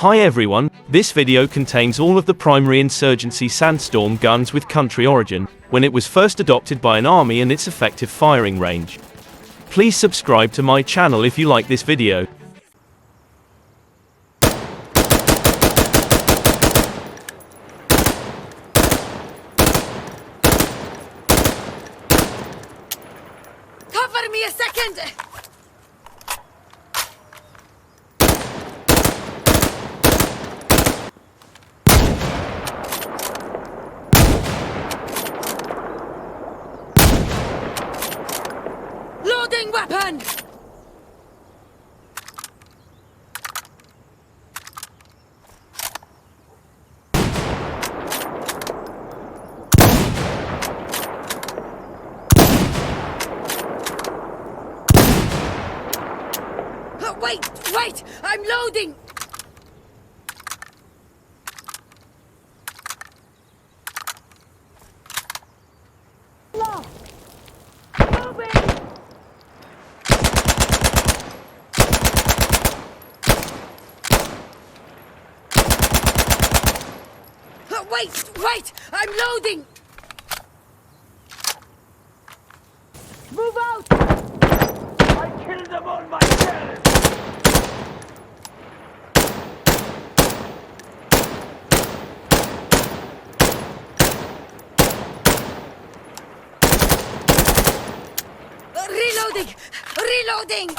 Hi everyone, this video contains all of the primary Insurgency Sandstorm guns with country origin, when it was first adopted by an army and its effective firing range. Please subscribe to my channel if you like this video. Cover me a second! Loading weapon! Wait! I'm loading! No! Moving! Wait! I'm loading! Move out! I killed them on myself! Reloading!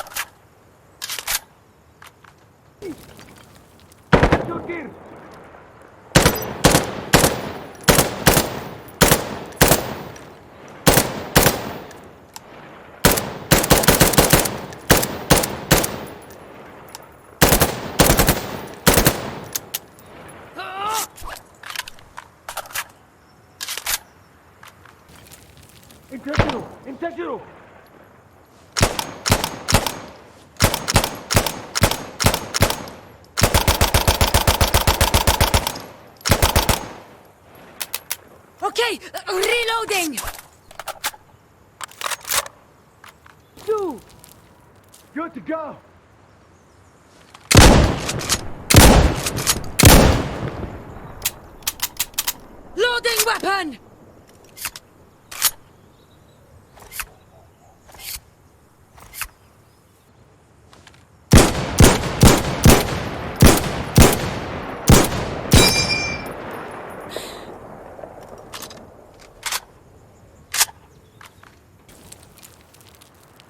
Your gear! Intruder! Okay, reloading! Two! Good to go! Loading weapon!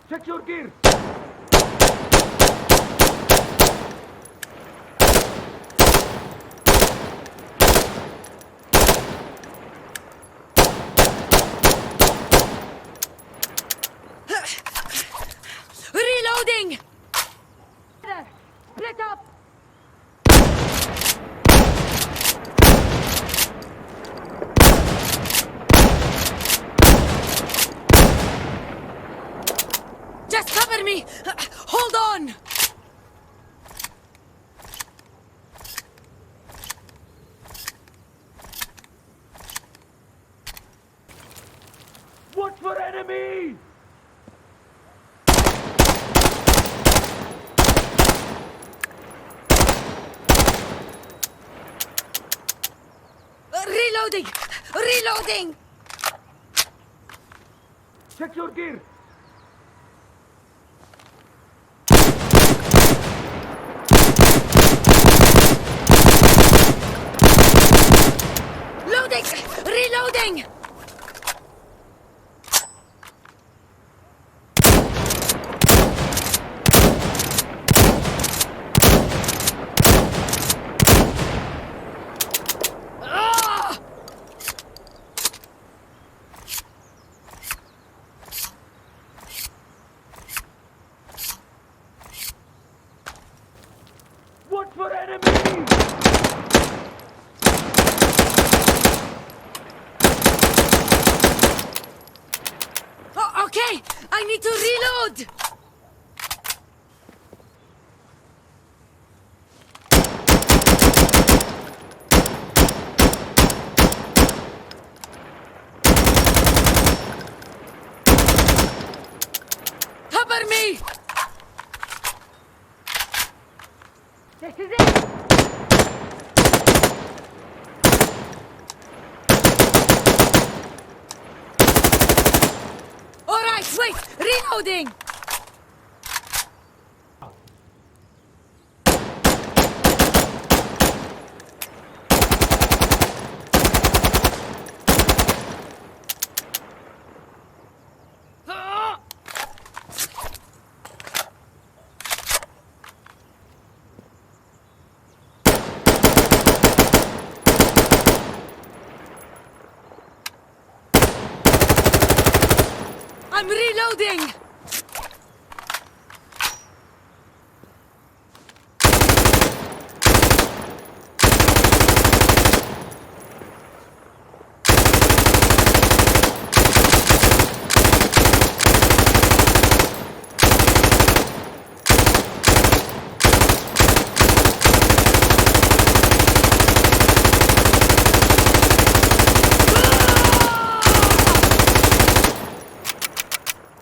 Check your gear! Reloading! Split up! Just cover me! Hold on! Watch for enemies! Reloading! Check your gear! Reloading! Watch for enemies! Okay, I need to reload! Cover me! This is it! Wait! Reloading! I'm reloading!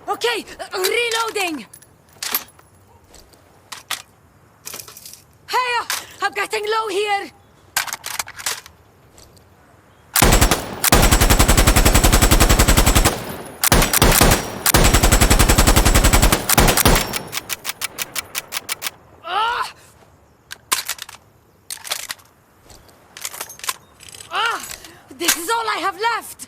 Okay, reloading! Hey, I'm getting low here! This is all I have left!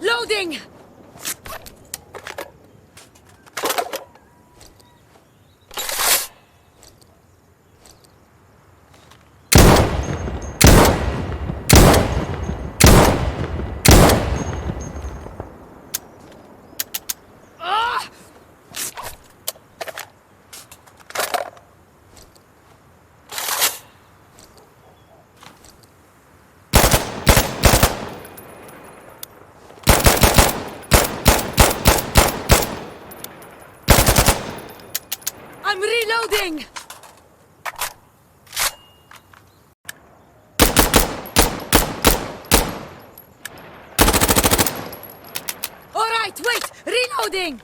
Loading! I'm reloading! Alright, wait! Reloading!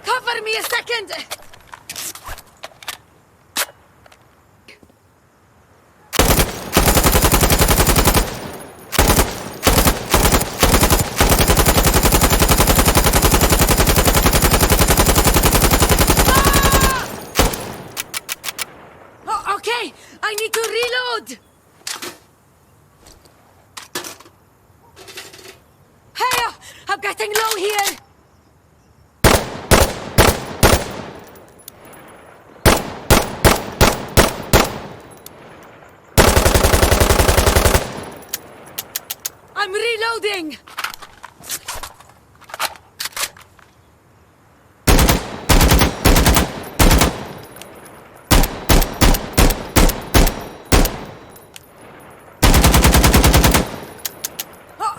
Cover me a second! Okay, I need to reload! Hey, I'm getting low here! I'm reloading!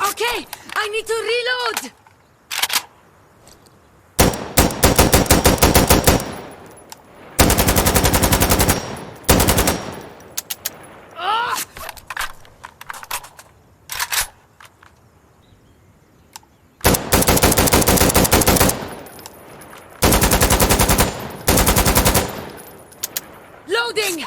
Okay, I need to reload! Loading!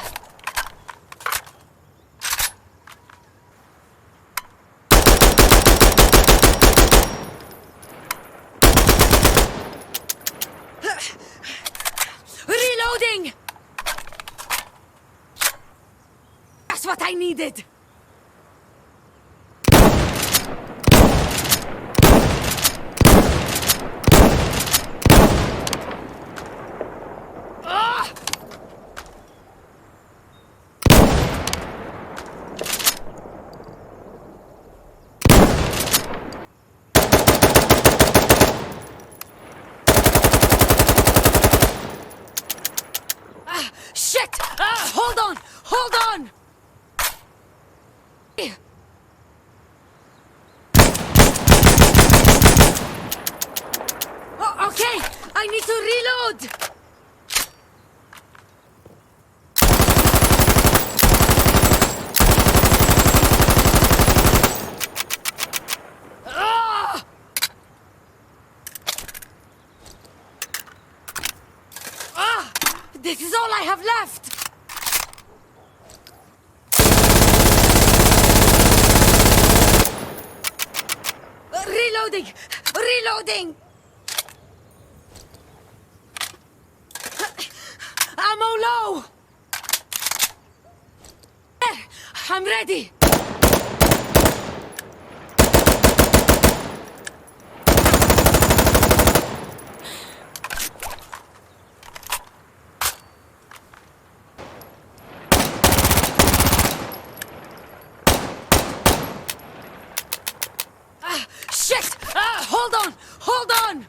Reloading! That's what I needed! Shit! Hold on! Hold on! Okay, I need to reload! This is all I have left! Reloading! Reloading! Ammo low! There! I'm ready! Shit! Hold on! Hold on!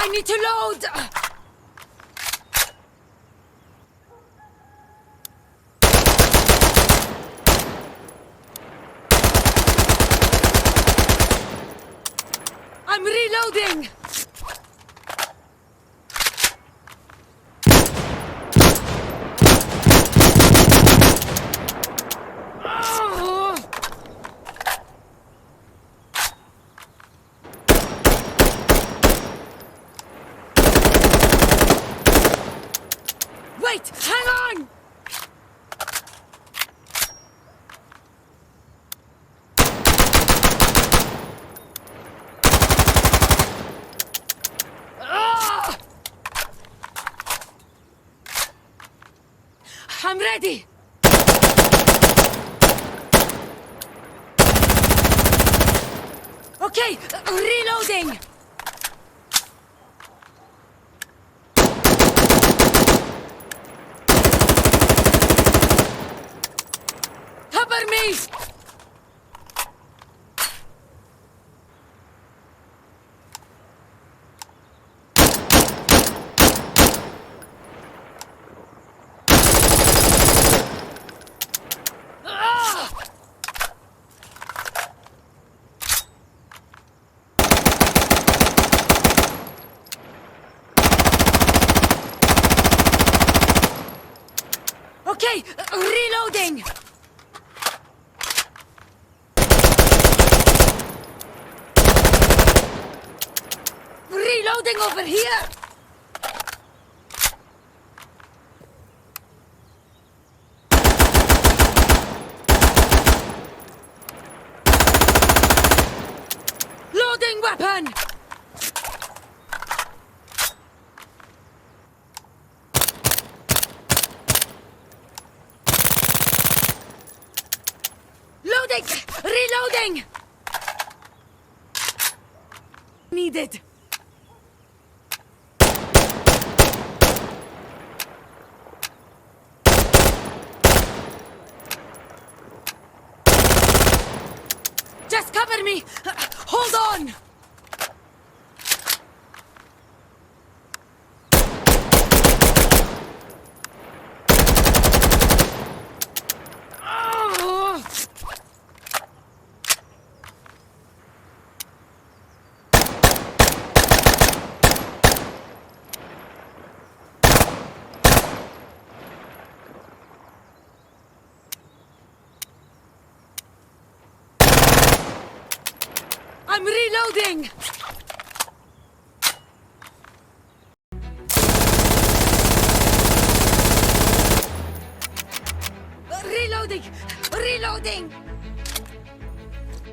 I need to load! I'm reloading! Wait! Hang on! I'm ready! Okay, reloading! Cover me! Okay, reloading! Reloading over here! Loading weapon! Loading! Reloading! Needed. Just cover me! Hold on! I'm reloading! Reloading! Reloading!